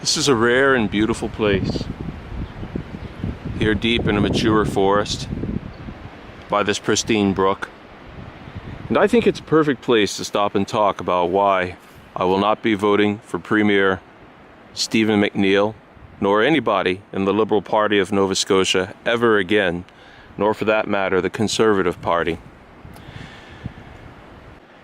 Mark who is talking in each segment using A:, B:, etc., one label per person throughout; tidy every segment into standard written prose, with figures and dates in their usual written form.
A: This is a rare and beautiful place, here deep in a mature forest by this pristine brook. And I think it's a perfect place to stop and talk about why I will not be voting for Premier Stephen McNeil, nor anybody in the Liberal Party of Nova Scotia ever again, nor for that matter the Conservative Party.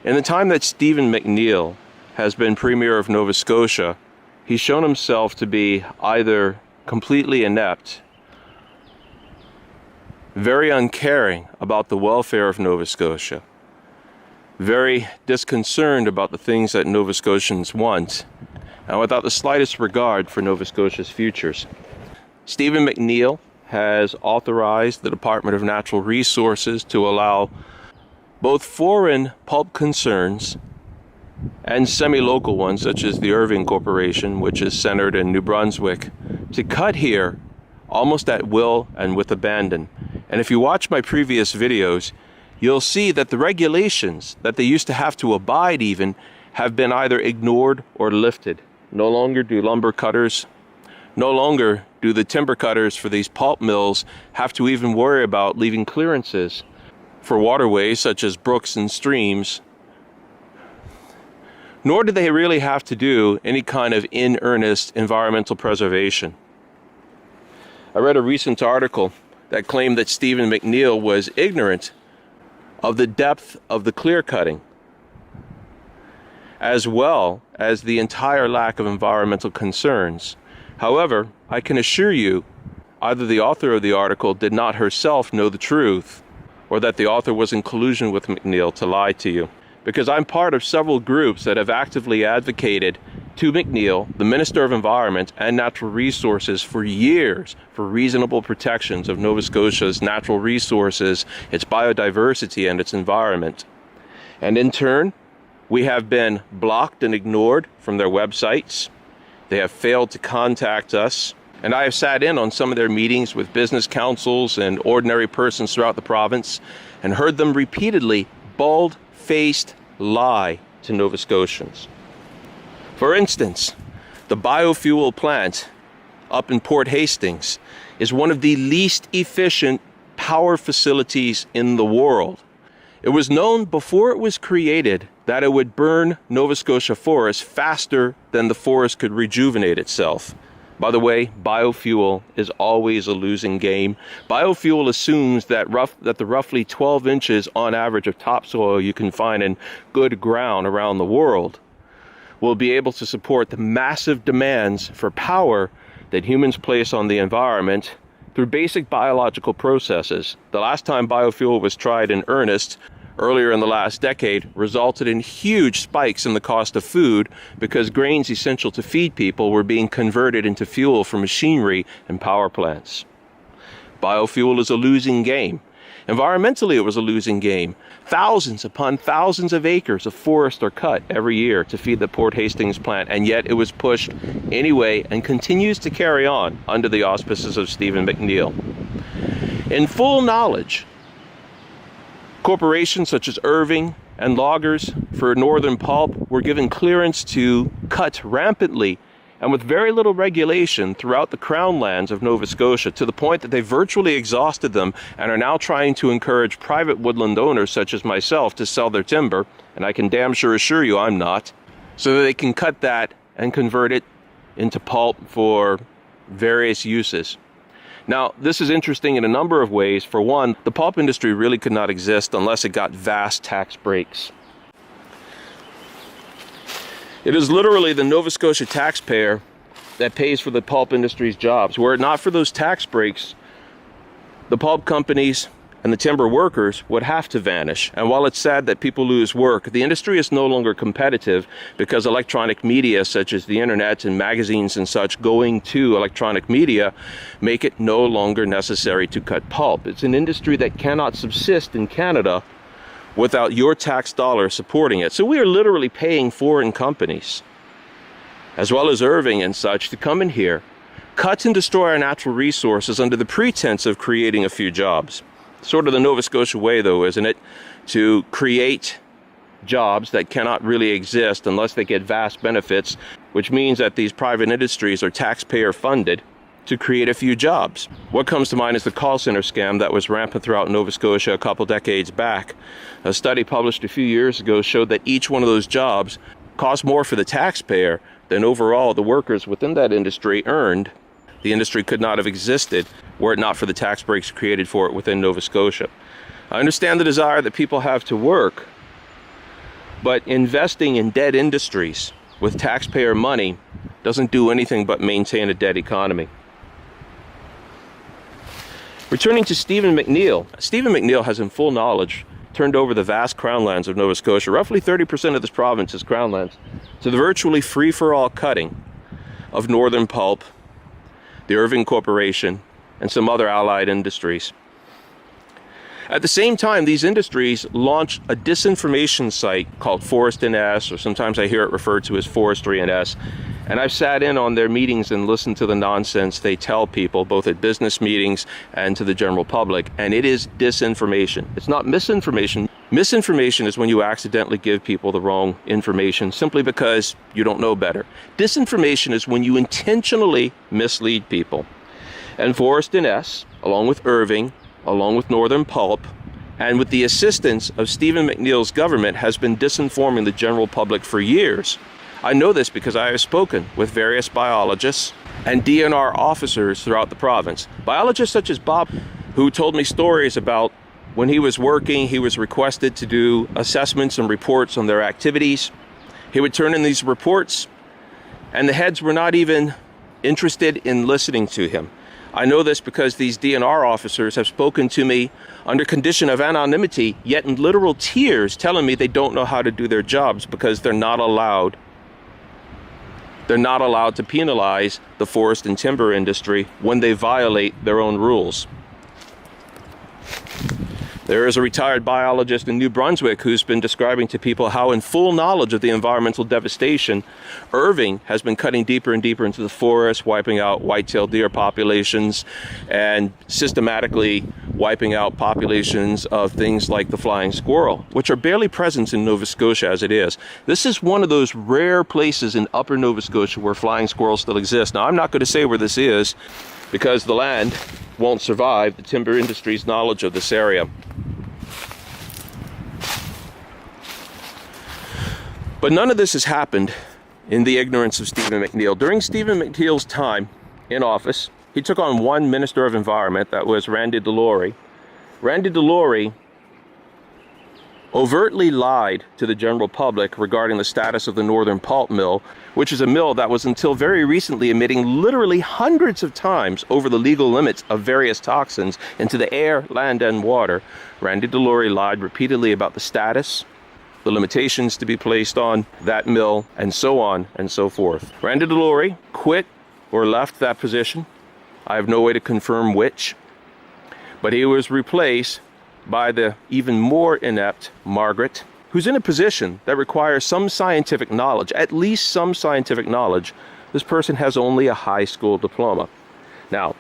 A: In the time that Stephen McNeil has been Premier of Nova Scotia, he's shown himself to be either completely inept, very uncaring about the welfare of Nova Scotia, very disconcerted about the things that Nova Scotians want, and without the slightest regard for Nova Scotia's futures. Stephen McNeil has authorized the Department of Natural Resources to allow both foreign pulp concerns and semi-local ones, such as the Irving Corporation, which is centered in New Brunswick, to cut here almost at will and with abandon. And if you watch my previous videos, you'll see that the regulations that they used to have to abide even have been either ignored or lifted. No longer do lumber cutters, no longer do the timber cutters for these pulp mills have to even worry about leaving clearances for waterways such as brooks and streams, nor do they really have to do any kind of in earnest environmental preservation. I read a recent article that claimed that Stephen McNeil was ignorant of the depth of the clear cutting, as well as the entire lack of environmental concerns. However, I can assure you, either the author of the article did not herself know the truth, or that the author was in collusion with McNeil to lie to you. Because I'm part of several groups that have actively advocated to McNeil, the Minister of Environment and Natural Resources, for years for reasonable protections of Nova Scotia's natural resources, its biodiversity, and its environment. And in turn, we have been blocked and ignored from their websites. They have failed to contact us. And I have sat in on some of their meetings with business councils and ordinary persons throughout the province and heard them repeatedly bald-faced lie to Nova Scotians. For instance, the biofuel plant up in Port Hastings is one of the least efficient power facilities in the world. It was known before it was created that it would burn Nova Scotia forests faster than the forest could rejuvenate itself. By the way, biofuel is always a losing game. Biofuel assumes that the roughly 12 inches on average of topsoil you can find in good ground around the world will be able to support the massive demands for power that humans place on the environment through basic biological processes. The last time biofuel was tried in earnest, earlier in the last decade, resulted in huge spikes in the cost of food because grains essential to feed people were being converted into fuel for machinery and power plants. Biofuel is a losing game. Environmentally, it was a losing game. Thousands upon thousands of acres of forest are cut every year to feed the Port Hastings plant, and yet it was pushed anyway and continues to carry on under the auspices of Stephen McNeil. In full knowledge, corporations such as Irving and loggers for Northern Pulp were given clearance to cut rampantly and with very little regulation throughout the crown lands of Nova Scotia, to the point that they virtually exhausted them and are now trying to encourage private woodland owners such as myself to sell their timber, and I can damn sure assure you I'm not, so that they can cut that and convert it into pulp for various uses. Now, this is interesting in a number of ways. For one, the pulp industry really could not exist unless it got vast tax breaks. It is literally the Nova Scotia taxpayer that pays for the pulp industry's jobs. Were it not for those tax breaks, the pulp companies and the timber workers would have to vanish. And while it's sad that people lose work, the industry is no longer competitive because electronic media such as the internet and magazines and such going to electronic media make it no longer necessary to cut pulp. It's an industry that cannot subsist in Canada without your tax dollars supporting it. So we are literally paying foreign companies, as well as Irving and such, to come in here, cut and destroy our natural resources under the pretense of creating a few jobs. Sort of the Nova Scotia way, though, isn't it? To create jobs that cannot really exist unless they get vast benefits which means that these private industries are taxpayer funded to create a few jobs. What comes to mind is the call center scam that was rampant throughout Nova Scotia a couple decades back. A study published a few years ago showed that each one of those jobs cost more for the taxpayer than overall the workers within that industry earned. The industry could not have existed were it not for the tax breaks created for it within Nova Scotia. I understand the desire that people have to work, but investing in dead industries with taxpayer money doesn't do anything but maintain a dead economy. Returning to Stephen McNeil. Stephen McNeil has in full knowledge turned over the vast crown lands of Nova Scotia, roughly 30% of this province is crown lands, to the virtually free-for-all cutting of Northern Pulp, the Irving Corporation, and some other allied industries. At the same time, these industries launched a disinformation site called Forest NS, or sometimes I hear it referred to as Forestry NS, and I've sat in on their meetings and listened to the nonsense they tell people, both at business meetings and to the general public, and it is disinformation. It's not misinformation. Misinformation is when you accidentally give people the wrong information simply because you don't know better. Disinformation is when you intentionally mislead people. And Forest NS, along with Irving, along with Northern Pulp, and with the assistance of Stephen McNeil's government, has been disinforming the general public for years. I know this because I have spoken with various biologists and DNR officers throughout the province. Biologists such as Bob, who told me stories about when he was working, he was requested to do assessments and reports on their activities. He would turn in these reports, and the heads were not even interested in listening to him. I know this because these DNR officers have spoken to me under condition of anonymity, yet in literal tears, telling me they don't know how to do their jobs because they're not allowed to penalize the forest and timber industry when they violate their own rules. There is a retired biologist in New Brunswick who's been describing to people how, in full knowledge of the environmental devastation, Irving has been cutting deeper and deeper into the forest, wiping out white-tailed deer populations and systematically wiping out populations of things like the flying squirrel, which are barely present in Nova Scotia as it is. This is one of those rare places in upper Nova Scotia where flying squirrels still exist. Now, I'm not going to say where this is because the land won't survive the timber industry's knowledge of this area. But none of this has happened in the ignorance of Stephen McNeil. During Stephen McNeil's time in office, he took on one Minister of Environment, that was Randy DeLaurie. Randy DeLaurie overtly lied to the general public regarding the status of the Northern Pulp Mill, which is a mill that was until very recently emitting literally hundreds of times over the legal limits of various toxins into the air, land, and water. Randy DeLaurie lied repeatedly about the status, the limitations to be placed on that mill, and so on and so forth. Randy DeLaurie quit or left that position. I have no way to confirm which, but he was replaced by the even more inept Margaret, who's in a position that requires some scientific knowledge, at least some scientific knowledge. This person has only a high school diploma. Now,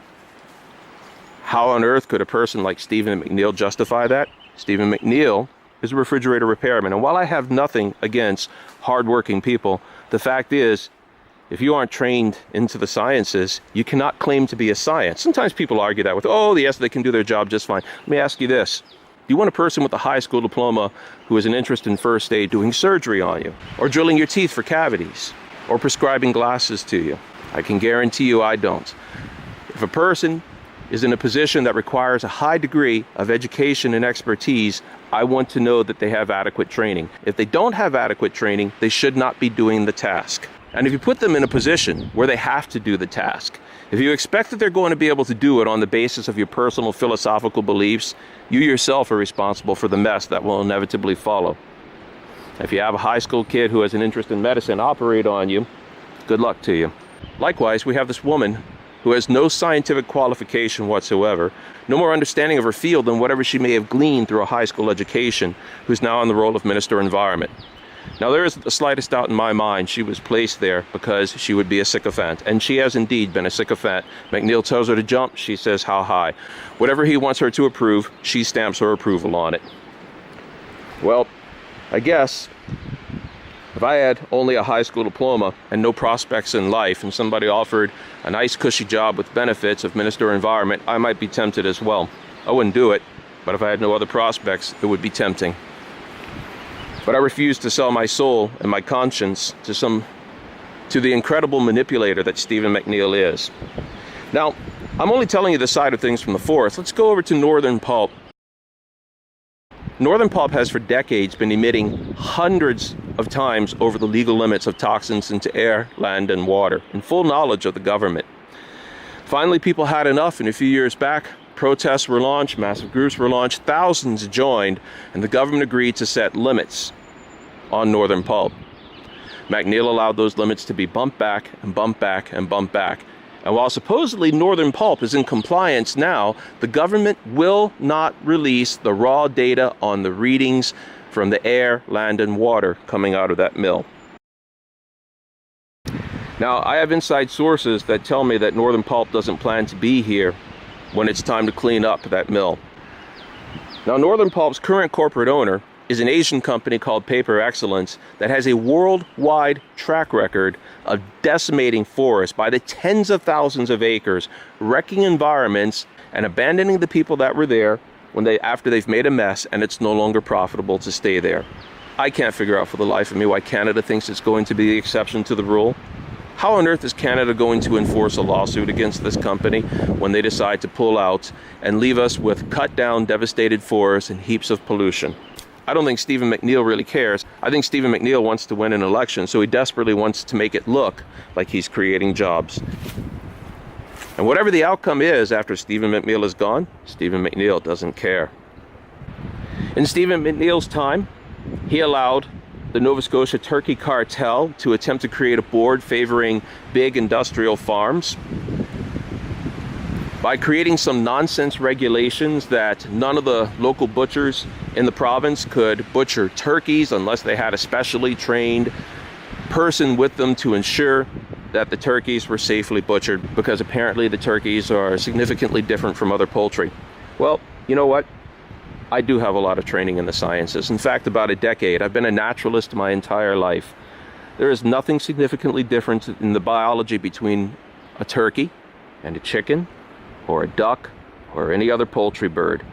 A: how on earth could a person like Stephen McNeil justify that? Stephen McNeil is a refrigerator repairman, and while I have nothing against hardworking people, the fact is, if you aren't trained into the sciences, you cannot claim to be a science. Sometimes people argue that with, oh, yes, they can do their job just fine. Let me ask you this. Do you want a person with a high school diploma who has an interest in first aid doing surgery on you, or drilling your teeth for cavities, or prescribing glasses to you? I can guarantee you I don't. If a person is in a position that requires a high degree of education and expertise, I want to know that they have adequate training. If they don't have adequate training, they should not be doing the task. And if you put them in a position where they have to do the task, if you expect that they're going to be able to do it on the basis of your personal philosophical beliefs, you yourself are responsible for the mess that will inevitably follow. If you have a high school kid who has an interest in medicine operate on you, good luck to you. Likewise, we have this woman who has no scientific qualification whatsoever, no more understanding of her field than whatever she may have gleaned through a high school education, who's now in the role of Minister of Environment. Now, there isn't the slightest doubt in my mind she was placed there because she would be a sycophant, and she has indeed been a sycophant. McNeil tells her to jump, she says how high. Whatever he wants her to approve, she stamps her approval on it. Well, I guess if If I had only a high school diploma and no prospects in life, and somebody offered a nice cushy job with benefits of Minister of Environment, I might be tempted as well. I wouldn't do it, but if I had no other prospects, it would be tempting. But I refuse to sell my soul and my conscience to the incredible manipulator that Stephen McNeil is. Now, I'm only telling you the side of things from the forest. Let's go over to Northern Pulp. Northern Pulp has for decades been emitting hundreds of times over the legal limits of toxins into air, land, and water, in full knowledge of the government. Finally, people had enough, and a few years back, protests were launched, massive groups were launched, thousands joined, and the government agreed to set limits on Northern Pulp. McNeil allowed those limits to be bumped back and bumped back and bumped back. And while supposedly Northern Pulp is in compliance now, the government will not release the raw data on the readings from the air, land, and water coming out of that mill. Now, I have inside sources that tell me that Northern Pulp doesn't plan to be here when it's time to clean up that mill. Now, Northern Pulp's current corporate owner is an Asian company called Paper Excellence that has a worldwide track record of decimating forests by the tens of thousands of acres, wrecking environments, and abandoning the people that were there after they've made a mess and it's no longer profitable to stay there. I can't figure out for the life of me why Canada thinks it's going to be the exception to the rule. How on earth is Canada going to enforce a lawsuit against this company when they decide to pull out and leave us with cut down, devastated forests and heaps of pollution? I don't think Stephen McNeil really cares. I think Stephen McNeil wants to win an election, so he desperately wants to make it look like he's creating jobs. And whatever the outcome is after Stephen McNeil is gone, Stephen McNeil doesn't care. In Stephen McNeil's time, he allowed the Nova Scotia turkey cartel to attempt to create a board favoring big industrial farms by creating some nonsense regulations that none of the local butchers in the province could butcher turkeys unless they had a specially trained person with them to ensure that the turkeys were safely butchered, because apparently the turkeys are significantly different from other poultry. Well, you know what? I do have a lot of training in the sciences. In fact, about a decade. I've been a naturalist my entire life. There is nothing significantly different in the biology between a turkey and a chicken, or a duck, or any other poultry bird.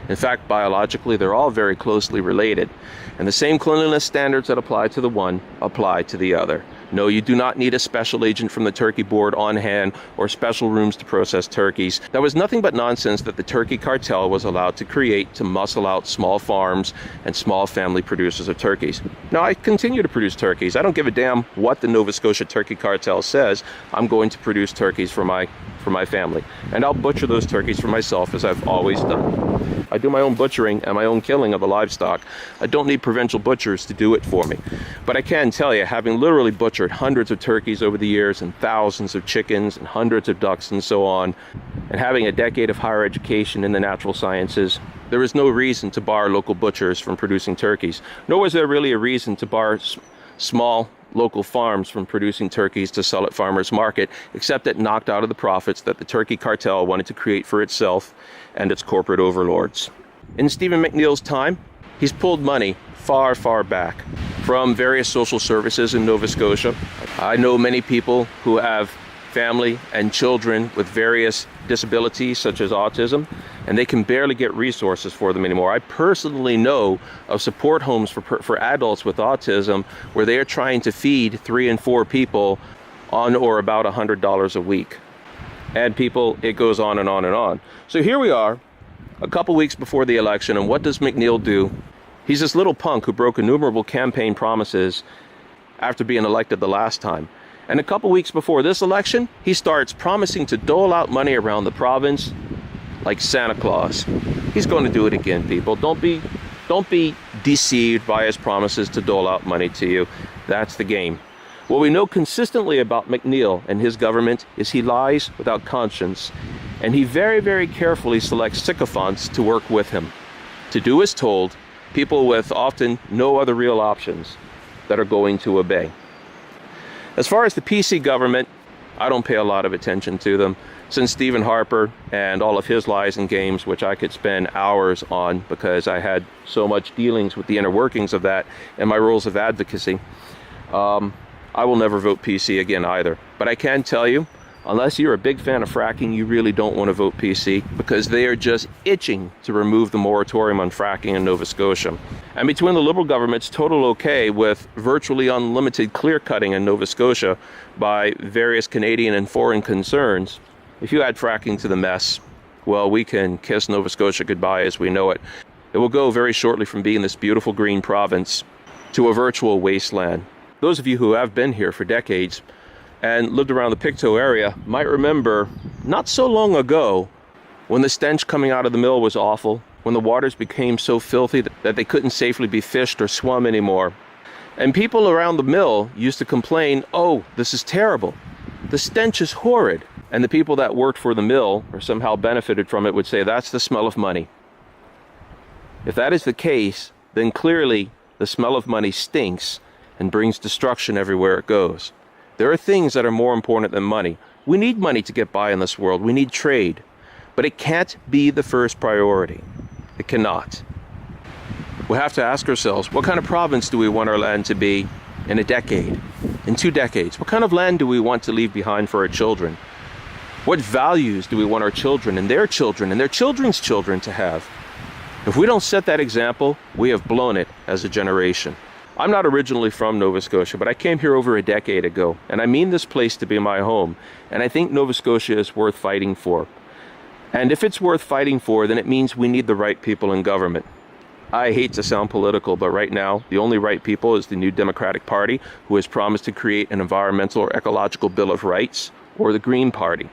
A: In fact, biologically, they're all very closely related. And the same cleanliness standards that apply to the one apply to the other. No, you do not need a special agent from the turkey board on hand or special rooms to process turkeys. That was nothing but nonsense that the turkey cartel was allowed to create to muscle out small farms and small family producers of turkeys. Now, I continue to produce turkeys. I don't give a damn what the Nova Scotia turkey cartel says. I'm going to produce turkeys for my family. And I'll butcher those turkeys for myself, as I've always done. I do my own butchering and my own killing of the livestock. I don't need provincial butchers to do it for me. But I can tell you, having literally butchered hundreds of turkeys over the years and thousands of chickens and hundreds of ducks and so on, and having a decade of higher education in the natural sciences, there is no reason to bar local butchers from producing turkeys. Nor is there really a reason to bar small local farms from producing turkeys to sell at farmers market, except it knocked out of the profits that the turkey cartel wanted to create for itself and its corporate overlords. In Stephen McNeil's time, he's pulled money far, far back from various social services in Nova Scotia. I know many people who have family and children with various disabilities such as autism, and they can barely get resources for them anymore. I personally know of support homes for adults with autism where they are trying to feed 3 and 4 people on or about $100 a week. And people, it goes on and on and on. So here we are, a couple weeks before the election, and what does McNeil do? He's this little punk who broke innumerable campaign promises after being elected the last time. And a couple weeks before this election, he starts promising to dole out money around the province like Santa Claus. He's going to do it again, people. Don't be deceived by his promises to dole out money to you. That's the game. What we know consistently about McNeil and his government is he lies without conscience, and he very, very carefully selects sycophants to work with him, to do as told, people with often no other real options that are going to obey. As far as the PC government, I don't pay a lot of attention to them. Since Stephen Harper and all of his lies and games, which I could spend hours on because I had so much dealings with the inner workings of that and my roles of advocacy, I will never vote PC again either. But I can tell you, unless you're a big fan of fracking, you really don't want to vote PC, because they are just itching to remove the moratorium on fracking in Nova Scotia. And between the Liberal government's total okay with virtually unlimited clear-cutting in Nova Scotia by various Canadian and foreign concerns, if you add fracking to the mess, well, we can kiss Nova Scotia goodbye as we know it. It will go very shortly from being this beautiful green province to a virtual wasteland. Those of you who have been here for decades and lived around the Pictou area might remember not so long ago when the stench coming out of the mill was awful, when the waters became so filthy that they couldn't safely be fished or swum anymore. And people around the mill used to complain, "Oh, this is terrible. The stench is horrid." And the people that worked for the mill or somehow benefited from it would say, "That's the smell of money." If that is the case, then clearly the smell of money stinks and brings destruction everywhere it goes. There are things that are more important than money. We need money to get by in this world. We need trade. But it can't be the first priority. It cannot. We have to ask ourselves, what kind of province do we want our land to be in a decade, in 2 decades? What kind of land do we want to leave behind for our children? What values do we want our children and their children's children to have? If we don't set that example, we have blown it as a generation. I'm not originally from Nova Scotia, but I came here over a decade ago, and I mean this place to be my home, and I think Nova Scotia is worth fighting for. And if it's worth fighting for, then it means we need the right people in government. I hate to sound political, but right now, the only right people is the New Democratic Party, who has promised to create an environmental or ecological bill of rights, or the Green Party.